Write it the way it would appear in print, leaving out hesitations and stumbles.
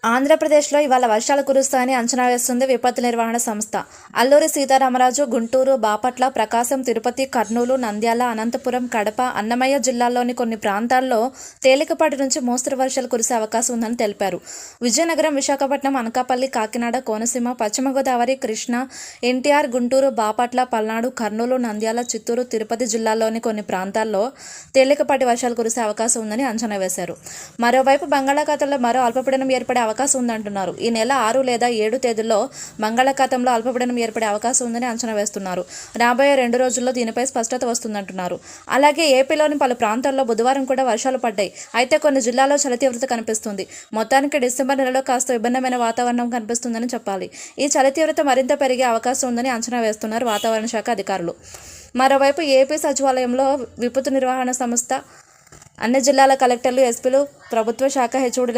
ఆంధ్రప్రదేశ్లో ఇవాళ వర్షాలు కురుస్తాయని అంచనా వేస్తుంది విపత్తు నిర్వహణ సంస్థ. అల్లూరి సీతారామరాజు, గుంటూరు, బాపట్ల, ప్రకాశం, తిరుపతి, కర్నూలు, నంద్యాల, అనంతపురం, కడప, అన్నమయ్య జిల్లాల్లోని కొన్ని ప్రాంతాల్లో తేలికపాటి నుంచి మోస్తరు వర్షాలు కురిసే అవకాశం ఉందని తెలిపారు. విజయనగరం, విశాఖపట్నం, అనకాపల్లి, కాకినాడ, కోనసీమ, పశ్చిమ గోదావరి, కృష్ణా, ఎన్టీఆర్, గుంటూరు, బాపట్ల, పల్నాడు, కర్నూలు, నంద్యాల, చిత్తూరు, తిరుపతి జిల్లాల్లోని కొన్ని ప్రాంతాల్లో తేలికపాటి వర్షాలు కురిసే అవకాశం ఉందని అంచనా వేశారు. మరోవైపు బంగాళాఖాతంలో మరో అల్పపీడనం ఏర్పడే అవకాశం ఉందంటున్నారు. ఈ నెల 6 లేదా 7 తేదీల్లో బంగాళాఖాతంలో అల్పపీడనం ఏర్పడే అవకాశం ఉందని అంచనా వేస్తున్నారు. రాబోయే 2 రోజుల్లో దీనిపై స్పష్టత వస్తుందంటున్నారు. అలాగే ఏపీలోని పలు ప్రాంతాల్లో బుధవారం కూడా వర్షాలు పడ్డాయి. అయితే కొన్ని జిల్లాల్లో చలి తీవ్రత కనిపిస్తుంది. మొత్తానికి డిసెంబర్ నెలలో కాస్త విభిన్నమైన వాతావరణం కనిపిస్తుందని చెప్పాలి. ఈ చలి తీవ్రత మరింత పెరిగే అవకాశం ఉందని అంచనా వేస్తున్నారు వాతావరణ శాఖ అధికారులు. మరోవైపు ఏపీ సచివాలయంలో విపత్తు నిర్వహణ సంస్థ, అన్ని జిల్లాల కలెక్టర్లు, ఎస్పీలు, ప్రభుత్వ శాఖ హెచ్ఓడీలు